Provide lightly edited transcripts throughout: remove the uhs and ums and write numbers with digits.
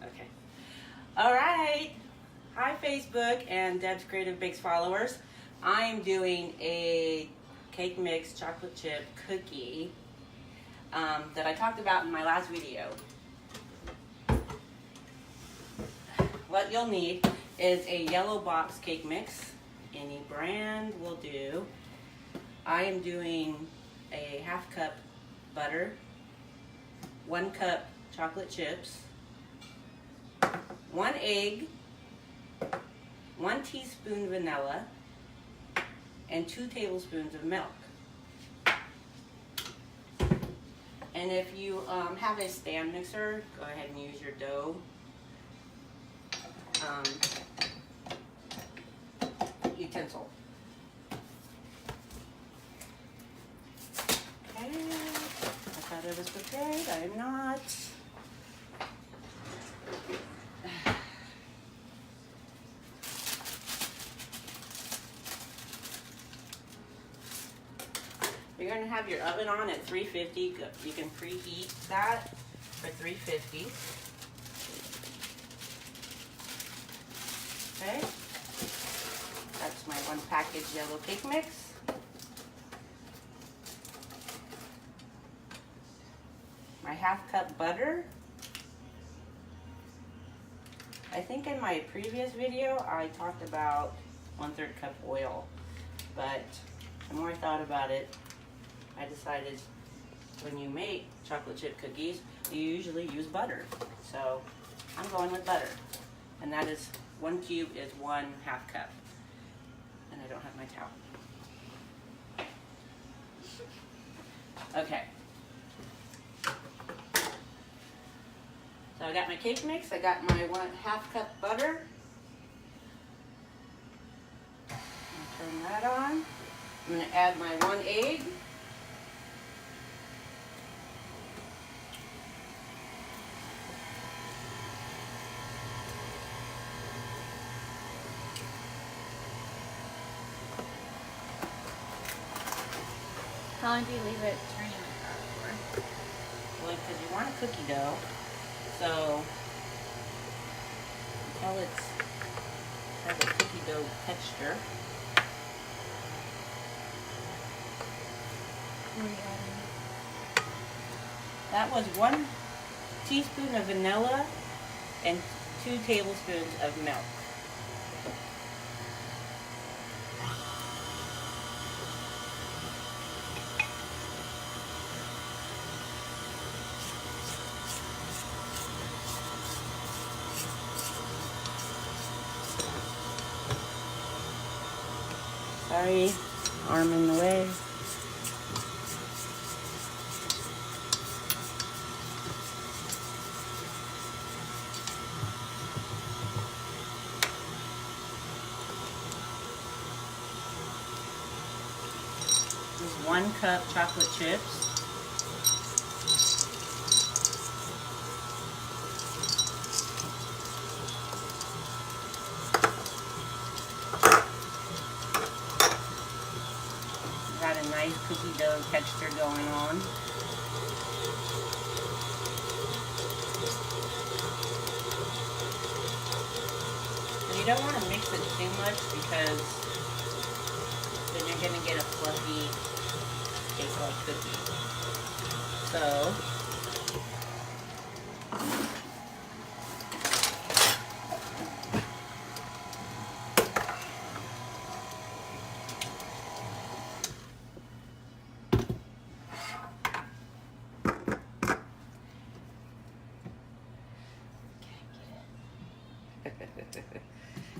Okay. All right. Hi, Facebook and Deb's Creative Bakes followers. I'm doing a cake mix chocolate chip cookie that I talked about in my last video. What you'll need is a yellow box cake mix. Any brand will do. I am doing a 1/2 cup butter, 1 cup chocolate chips, 1 egg, 1 teaspoon vanilla, and 2 tablespoons of milk. And if you have a stand mixer, go ahead and use your dough utensil. Okay, I thought I was prepared. I am not. You're going to have your oven on at 350. You can preheat that for 350. Okay, that's my 1 package yellow cake mix. My 1/2 cup butter. I think in my previous video I talked about 1/3 cup oil, but the more I thought about it, I decided when you make chocolate chip cookies, you usually use butter. So I'm going with butter. And that is 1 cube is 1/2 cup. And I don't have my towel. Okay. So I got my cake mix, I got my 1/2 cup butter. Turn that on. I'm going to add my 1 egg. How long do you leave it turning like that for? Well, because you want a cookie dough, so until it has a cookie dough texture. What are you adding? That was 1 teaspoon of vanilla and 2 tablespoons of milk. Sorry, arm in the way. This is 1 cup chocolate chips. Got a nice cookie dough texture going on. And you don't want to mix it too much because then you're going to get a fluffy cake-like cookie. So,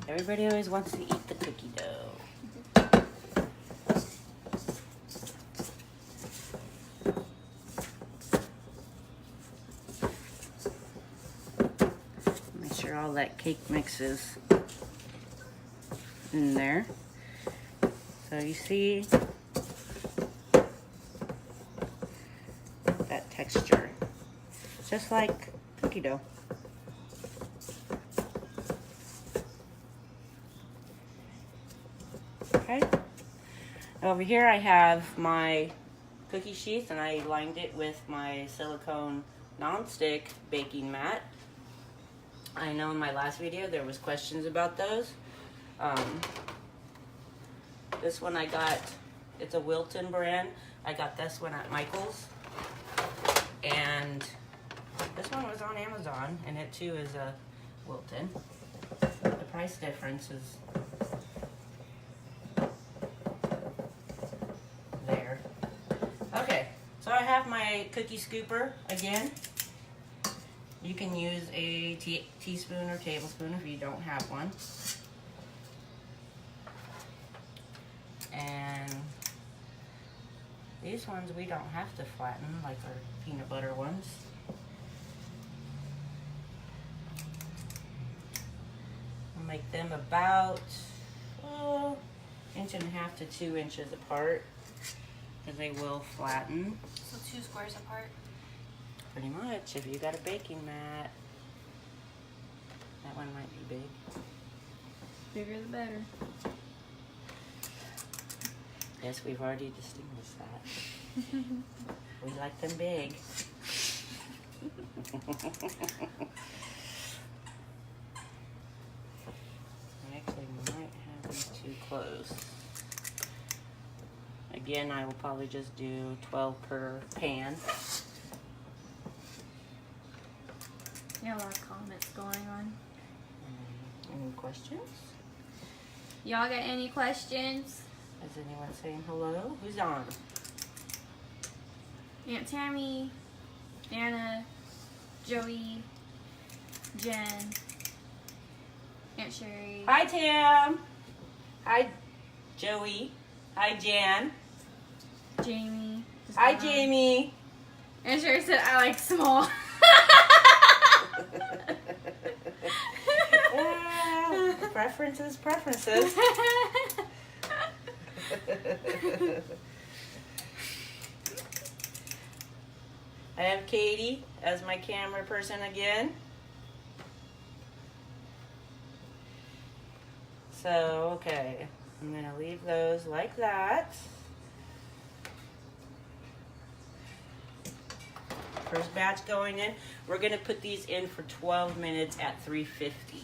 everybody always wants to eat the cookie dough. Make sure all that cake mix is in there. So you see that texture, just like cookie dough. Okay. Over here I have my cookie sheets and I lined it with my silicone non-stick baking mat. I know in my last video there was questions about those. This one I got, it's a Wilton brand. I got this one at Michael's. And this one was on Amazon, and it too is a Wilton. The price difference is there. Okay, so I have my cookie scooper again. You can use a teaspoon or tablespoon if you don't have one. And these ones we don't have to flatten like our peanut butter ones. I'll make them about 1.5 inches to 2 inches apart, because they will flatten. So 2 squares apart. Pretty much, if you got a baking mat. That one might be big. Bigger the better. Yes, we've already distinguished that. We like them big. Actually, we might have them too close. Again, I will probably just do 12 per pan. You have a lot of comments going on. Any questions? Y'all got any questions? Is anyone saying hello? Who's on? Aunt Tammy, Anna, Joey, Jen, Aunt Sherry. Hi, Tam. Hi, Joey. Hi, Jan. Jamie. Hi, Jamie. Aunt Sherry said, I like small. Preferences, preferences. I have Katie as my camera person again. So, okay, I'm gonna leave those like that. First batch going in. We're gonna put these in for 12 minutes at 350.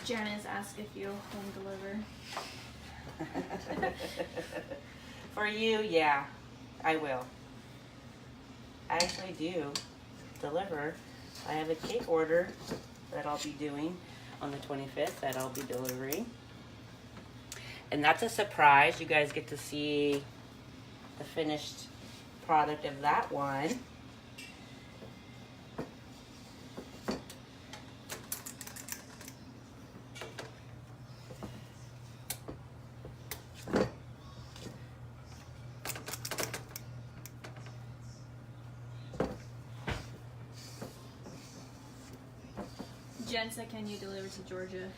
Janice asked if you'll home deliver. For you, yeah, I will. I actually do deliver. I have a cake order that I'll be doing on the 25th that I'll be delivering. And that's a surprise. You guys get to see the finished product of that one. Jen said, can you deliver to Georgia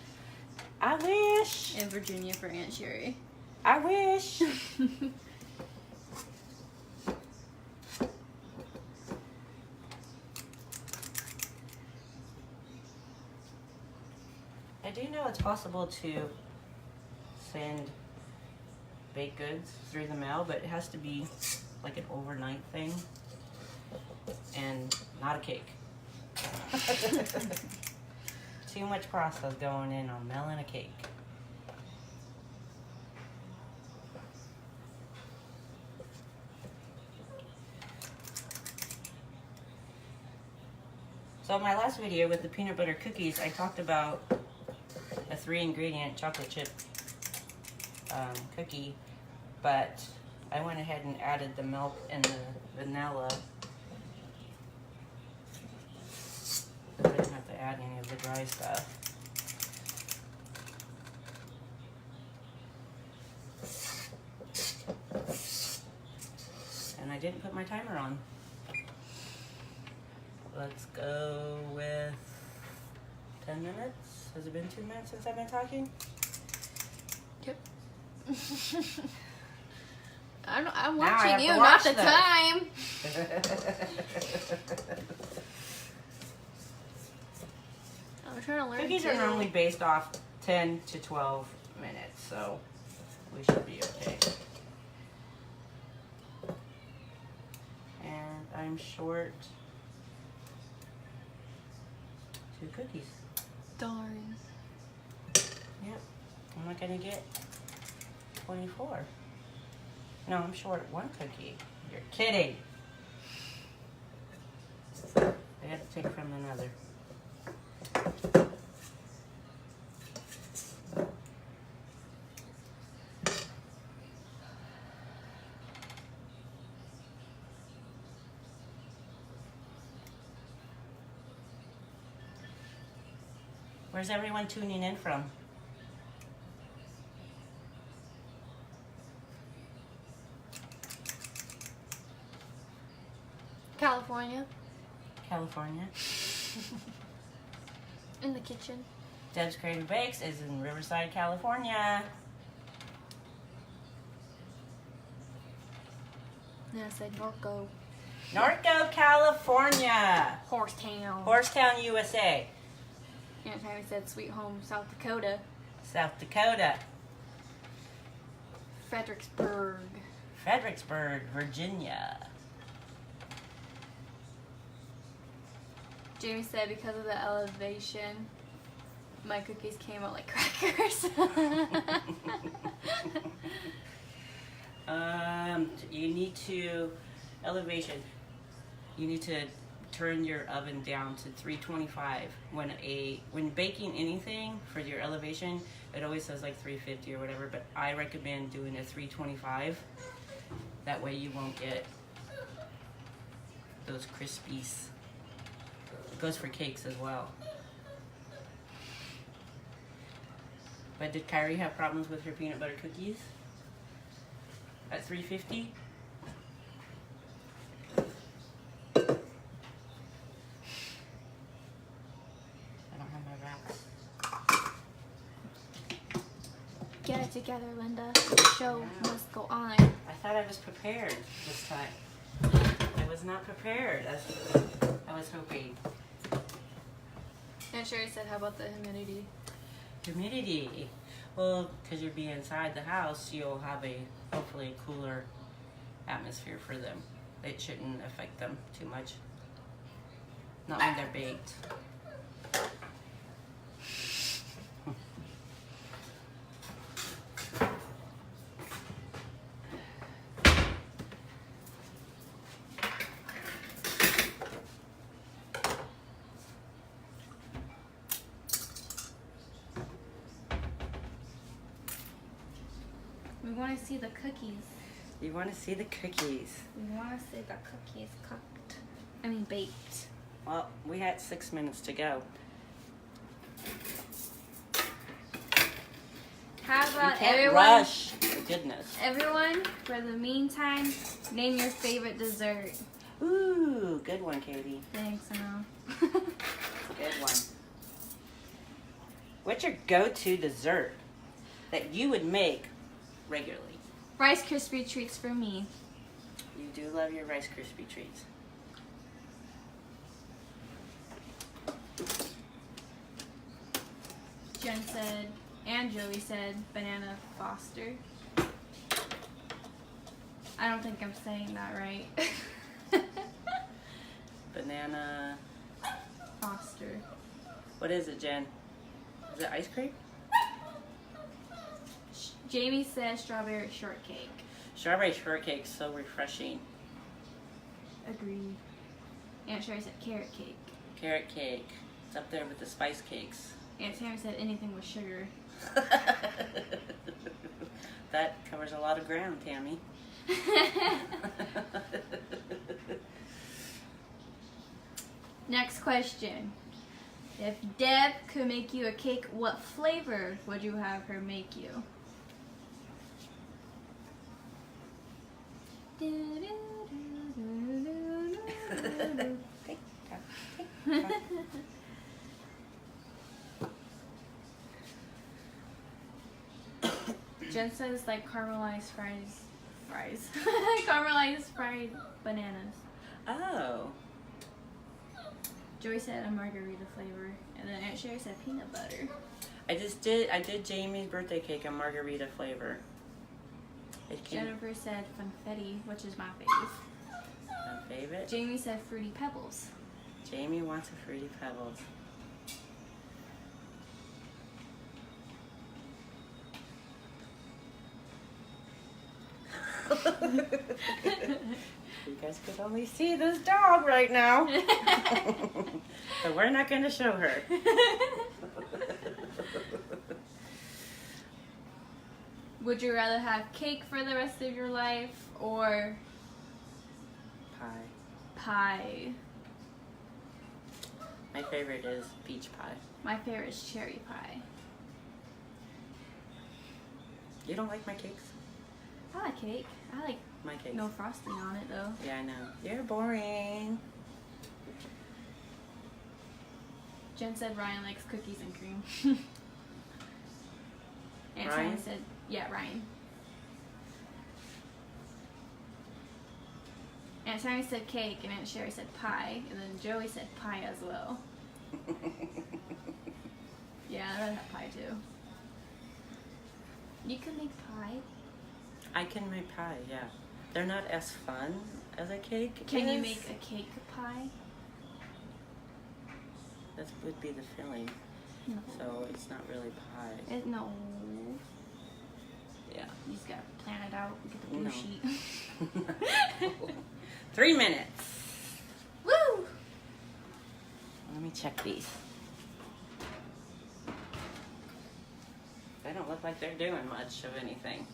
I wish. and Virginia for Aunt Sherry? I wish. I do know it's possible to send baked goods through the mail, but it has to be like an overnight thing and not a cake. Too much process going in on mailing a cake. So my last video with the peanut butter cookies, I talked about a 3-ingredient chocolate chip cookie, but I went ahead and added the milk and the vanilla. I didn't have to add any of the dry stuff. And I didn't put my timer on. Let's go with 10 minutes. Has it been 2 minutes since I've been talking? Yep. I'm Now I watching have you, to not watch the them. time. I'm trying to learn Cookies too. are normally based off 10 to 12 minutes, so we should be okay. And I I'm short 2 cookies. Darn. Yep. I'm not gonna get 24. No, I'm short 1 cookie. You're kidding. I have to take from another. Where's everyone tuning in from? California. California. In the kitchen. Deb's Creative Bakes is in Riverside, California. No, I said Norco. Norco, California. Horsetown. Horsetown, USA. Aunt Tammy said Sweet Home, South Dakota. South Dakota. Fredericksburg. Fredericksburg, Virginia. Jamie said because of the elevation, my cookies came out like crackers. You need to, elevation, you need to turn your oven down to 325. When baking anything for your elevation, it always says like 350 or whatever, but I recommend doing a 325. That way you won't get those crispies. It goes for cakes as well. But did Kyrie have problems with her peanut butter cookies? At 350? I don't have my wraps. Get it together, Linda. The show must go on. I thought I was prepared this time. I was not prepared as I was hoping. Aunt Sherry said, how about the humidity? Humidity. Well, because you'll be inside the house, you'll have a hopefully cooler atmosphere for them. It shouldn't affect them too much. Not when they're baked. We want to see the cookies. You want to see the cookies. We want to see the cookies cooked. I mean baked. Well, we had 6 minutes to go. How You about can't everyone? rush. Goodness. Everyone, for the meantime, name your favorite dessert. Ooh, good one, Katie. Thanks, I know. Good one. What's your go-to dessert that you would make regularly? Rice Krispie treats for me. You do love your Rice Krispie treats. Jen said, and Joey said, Banana Foster. I don't think I'm saying that right. Banana. Foster. What is it, Jen? Is it ice cream? Jamie says strawberry shortcake. Strawberry shortcake's so refreshing. Agreed. Aunt Sherry said carrot cake. Carrot cake. It's up there with the spice cakes. Aunt Tammy said anything with sugar. That covers a lot of ground, Tammy. Next question. If Deb could make you a cake, what flavor would you have her make you? Jen says like caramelized fries. Caramelized fried bananas. Oh. Joey said a margarita flavor, and then Aunt Sherry said peanut butter. I did Jamie's birthday cake, a margarita flavor. It came Jennifer said funfetti, which is my fave. my fave. it? Jamie said Fruity Pebbles. Jamie wants a Fruity Pebbles. You guys could only see this dog right now. But we're not going to show her. Would you rather have cake for the rest of your life or Pie. pie? My favorite is peach pie. My favorite is cherry pie. You don't like my cakes? I like cake. I like My cakes. no frosting on it though. Yeah, I know. You're boring. Jen said Ryan likes cookies and cream. And Ryan? Simon said, yeah, Ryan. Aunt Sammy said cake, and Aunt Sherry said pie, and then Joey said pie as well. Yeah, I'd rather have pie too. You can make pie. I can make pie, yeah. They're not as fun as a cake. Can you is. make a cake pie? That would be the filling. No. So it's not really pie. No. Yeah. You just gotta plan it out. Get the blue No. sheet. 3 minutes. Woo! Let me check these. They don't look like they're doing much of anything.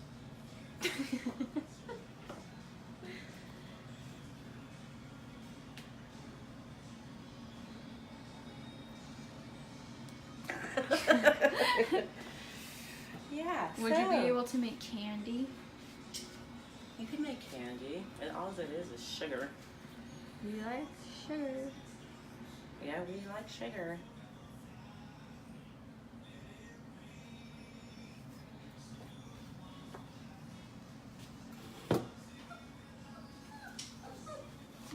Yeah. Would you be able to make candy? You can make candy. And all it is sugar. We like sugar. Yeah, we like sugar.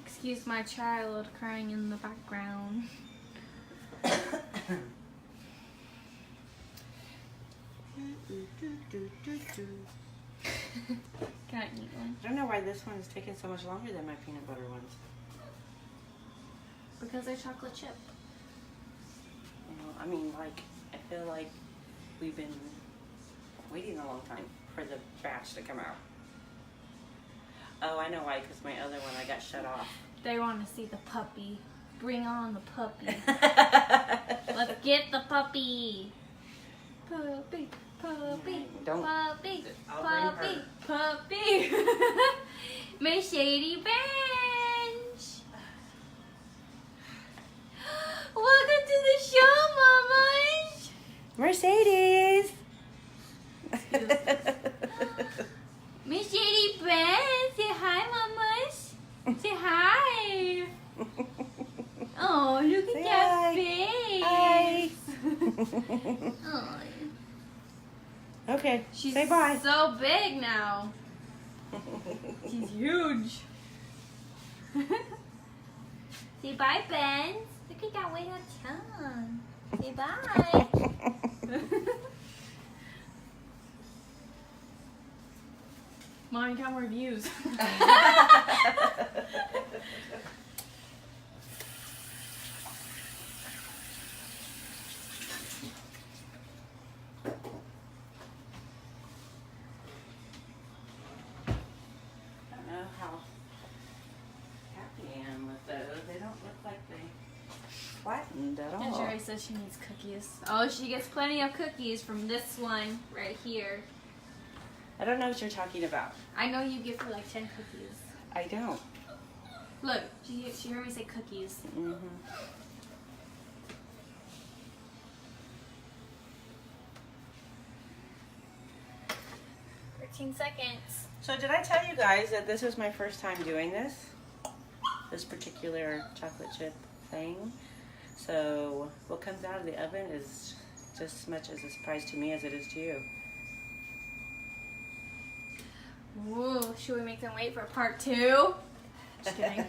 Excuse my child crying in the background. Can I eat one? I don't know why this one is taking so much longer than my peanut butter ones. Because they're chocolate chip. You know, I mean, like, I feel like we've been waiting a long time for the batch to come out. Oh, I know why, because my other one, I got shut off. They want to see the puppy. Bring on the puppy. Let's get the puppy. Puppy, puppy, Don't- puppy, I'll bring puppy, her. puppy. Mercedes Benz. Welcome to the show, mamas. Mercedes! Mercedes Benz. Say hi, mamas. Say hi. Oh, look Say at that hi. face. Oh. Okay, She's say bye. so big now. She's huge. Say bye, Ben. Look at that way of tongue. Say bye. Mommy, got more views. I don't know how happy I am with those. They don't look like they flattened at all. And Jerry says she needs cookies. Oh, she gets plenty of cookies from this one right here. I don't know what you're talking about. I know you give her like 10 cookies. I don't. Look, she heard me say cookies. Mm-hmm. 13 seconds. So did I tell you guys that this is my first time doing this? This particular chocolate chip thing. So what comes out of the oven is just as much as a surprise to me as it is to you. Ooh, should we make them wait for part 2? Just kidding.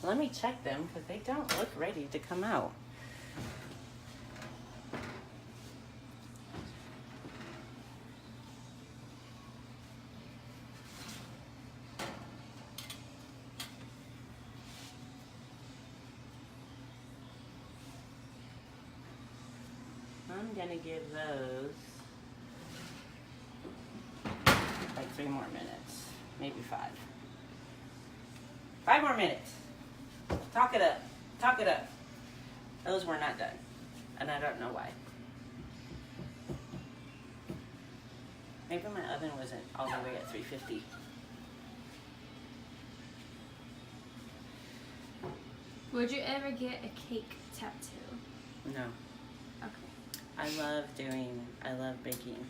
Let me check them because they don't look ready to come out. gonna give those like 3 more minutes, maybe 5. 5 more minutes. Talk it up. Talk it up. Those were not done, and I don't know why. Maybe my oven wasn't all the way at 350. Would you ever get a cake tattoo? No. Okay. I love baking.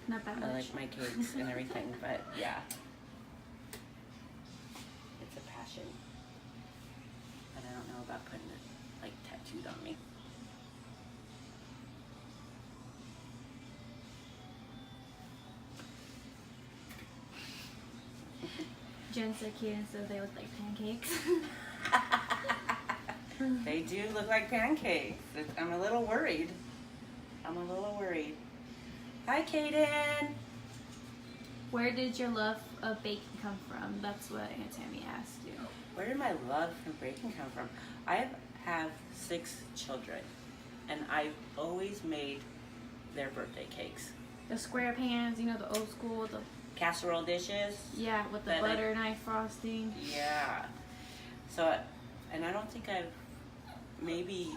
Not that much. I like my cakes and everything, but yeah. It's a passion. But I don't know about putting it like tattooed on me. Jen said Keaton said they look like pancakes. They do look like pancakes. I'm a little worried. I'm a little worried. Hi, Kaden. Where did your love of baking come from? That's what Aunt Tammy asked you. Where did my love for baking come from? I have 6 children, and I've always made their birthday cakes. The square pans, you know, the old school, the Casserole dishes. yeah, with the That butter knife frosting. Yeah. So, and I don't think I've, maybe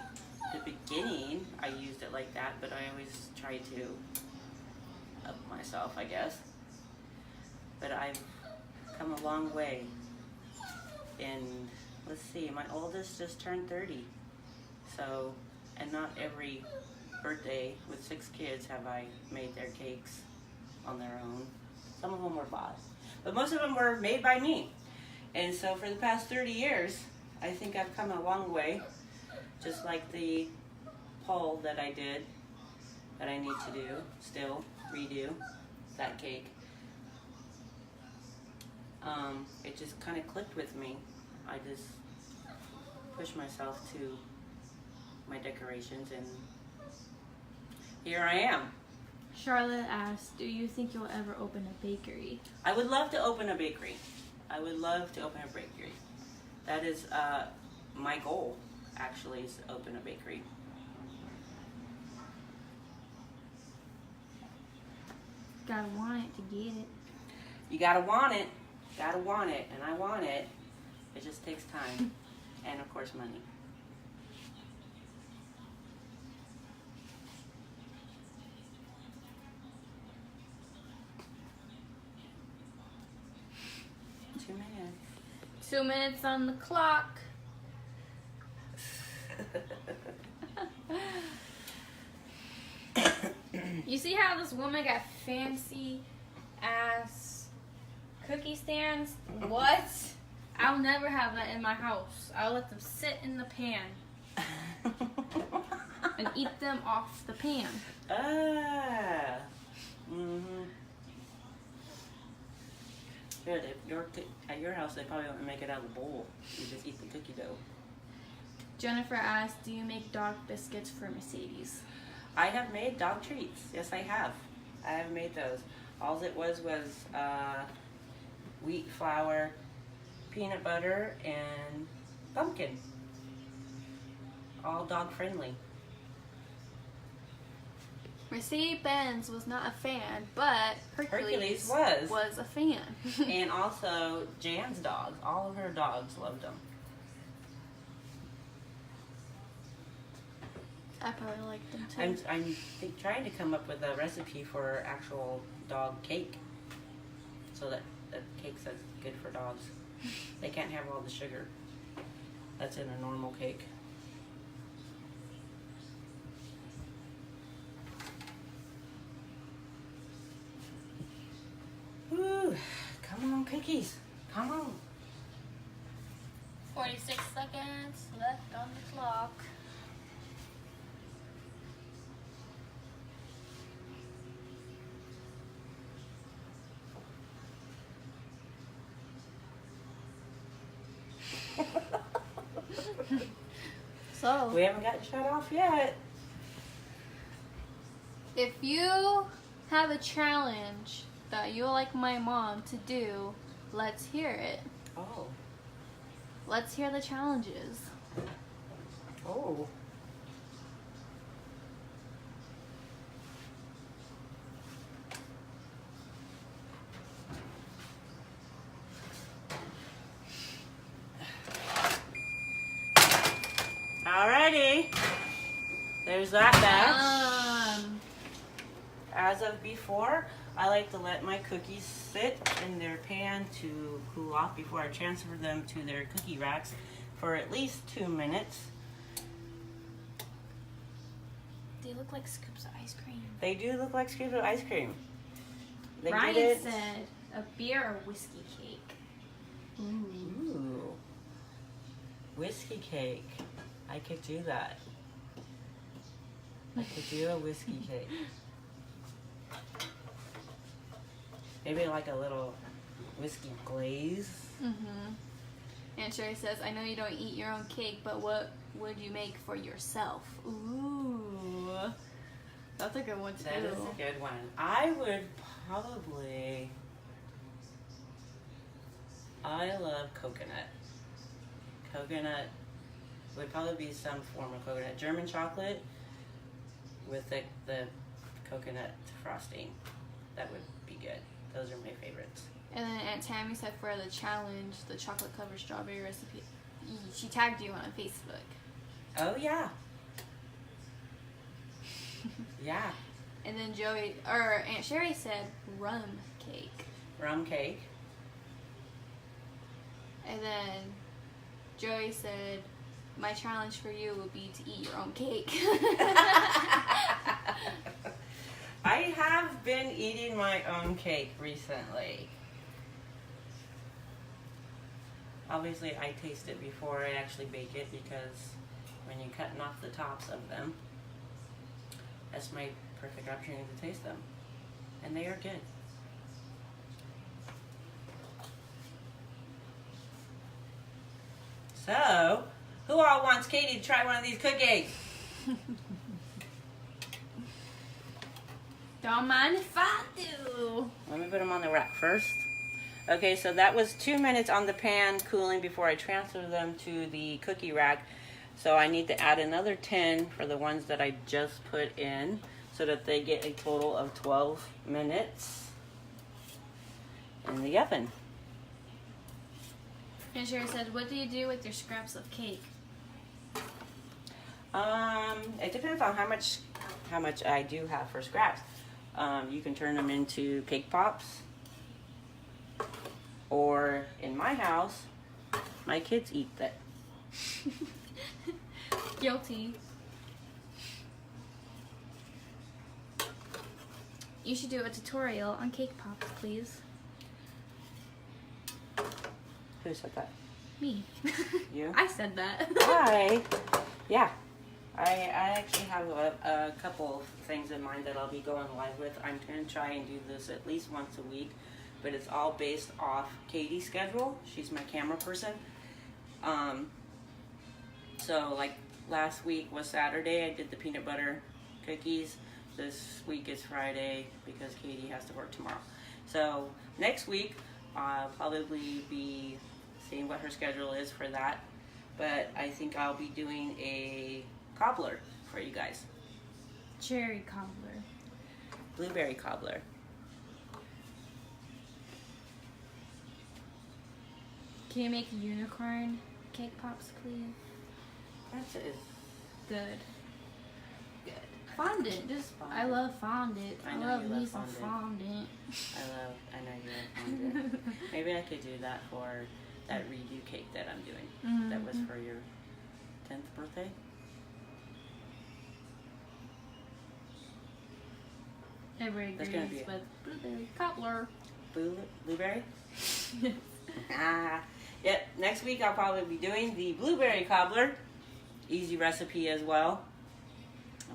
the beginning I used it like that, but I always try to up myself, I guess. But I've come a long way. And let's see, my oldest just turned 30. So, and not every birthday with 6 kids have I made their cakes on their own. Some of them were bought, but most of them were made by me. And so for the past 30 years, I think I've come a long way. Just like the poll that I did, that I need to do, still redo that cake. It just kind of clicked with me. I just pushed myself to my decorations, and here I am. Charlotte asked, do you think you'll ever open a bakery? I would love to open a bakery. I would love to open a bakery. That is my goal, actually, is to open a bakery. Gotta want it to get it. You gotta want it. Gotta want it, and I want it. It just takes time, and of course, money. Two minutes. 2 minutes on the clock. You see how this woman got fancy ass cookie stands? What? I'll never have that in my house. I'll let them sit in the pan and eat them off the pan. Ah. Good. At your house, they probably won't make it out of the bowl. You just eat the cookie dough. Jennifer asked, do you make dog biscuits for Mercedes? I have made dog treats. Yes, I have. I have made those. All it was wheat flour, peanut butter, and pumpkin. All dog friendly. Mercedes-Benz was not a fan, but Hercules was a fan. And also Jan's dogs. All of her dogs loved them. I probably like them too. I'm trying to come up with a recipe for actual dog cake, so that the cake's as good for dogs. They can't have all the sugar that's in a normal cake. Woo! Come on, cookies. Come on. 46 seconds left on the clock. So, We haven't gotten shut off yet. if you have a challenge that you like my mom to do, let's hear it. Oh. Let's hear the challenges. Oh. there's that batch. As of before, I like to let my cookies sit in their pan to cool off before I transfer them to their cookie racks for at least 2 minutes. They look like scoops of ice cream. They do look like scoops of ice cream. They Ryan did it. said a beer or whiskey cake. Ooh. Whiskey cake. I could do that. I could do a whiskey cake. Maybe like a little whiskey glaze. Mm-hmm. And Sherry says, I know you don't eat your own cake, but what would you make for yourself? Ooh. That's a good one, too. That is a good one. I would probably... I love coconut. Coconut would probably be some form of coconut. German chocolate with the coconut frosting. That would be good. Those are my favorites. And then Aunt Tammy said for the challenge, the chocolate covered strawberry recipe, she tagged you on Facebook. Oh, yeah. Yeah. And then Aunt Sherry said rum cake. Rum cake. And then Joey said, my challenge for you would be to eat your own cake. I have been eating my own cake recently. Obviously, I taste it before I actually bake it because when you're cutting off the tops of them, that's my perfect opportunity to taste them. And they are good. So, who all wants Katie to try one of these cookies? Don't mind if I do. Let me put them on the rack first. Okay, so that was 2 minutes on the pan cooling before I transfer them to the cookie rack. So I need to add another 10 for the ones that I just put in so that they get a total of 12 minutes in the oven. And Sherry said, what do you do with your scraps of cake? It depends on how much I do have for scraps. You can turn them into cake pops. Or in my house, my kids eat that. Guilty. You should do a tutorial on cake pops, please. Who said that? Me. You? I said that. Yeah. I actually have a couple of things in mind that I'll be going live with. I'm going to try and do this at least once a week, but it's all based off Katie's schedule. She's my camera person. So like last week was Saturday, I did the peanut butter cookies. This week is Friday because Katie has to work tomorrow. So next week, I'll probably be seeing what her schedule is for that. But I think I'll be doing a cobbler for you guys. Cherry cobbler. Blueberry cobbler. Can you make unicorn cake pops, please? That's it. Good. Good. Fondant. Just I love fondant. I I know love you me love some fondant. fondant. I know you love fondant. Maybe I could do that for that redo cake that I'm doing. Mm-hmm. That was for your 10th birthday. Everybody That's gonna agrees be with blueberry cobbler. Blueberry? Yep, next week I'll probably be doing the blueberry cobbler. Easy recipe as well.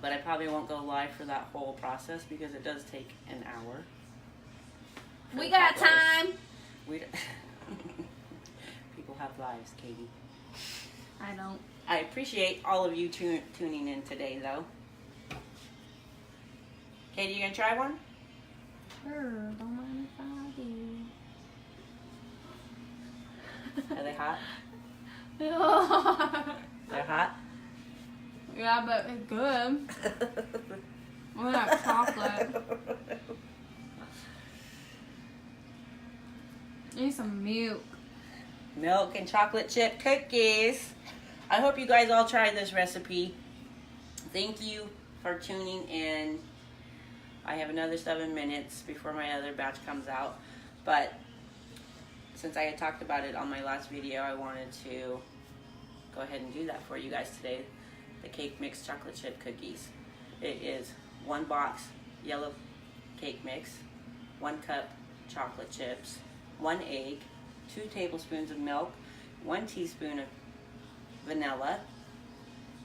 But I probably won't go live for that whole process because it does take an hour. We got time. We People have lives, Katie. I don't. I appreciate all of you tuning in today, though. Katie, you gonna try one? Sure, don't mind if I do. Are they hot? Yeah, They're hot? but it's good. We got chocolate. Need some milk. Milk and chocolate chip cookies. I hope you guys all try this recipe thank you for tuning in. I have another 7 minutes before my other batch comes out, but since I had talked about it on my last video, I wanted to go ahead and do that for you guys today. The cake mix chocolate chip cookies. It is 1 box yellow cake mix, 1 cup chocolate chips, 1 egg, 2 tablespoons of milk, 1 teaspoon of vanilla,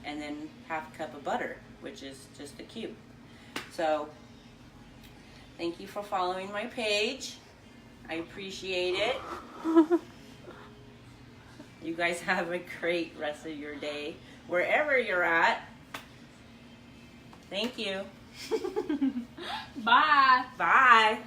and then half a cup of butter, which is just a cube. So thank you for following my page. I appreciate it. You guys have a great rest of your day, wherever you're at. Thank you. Bye. Bye.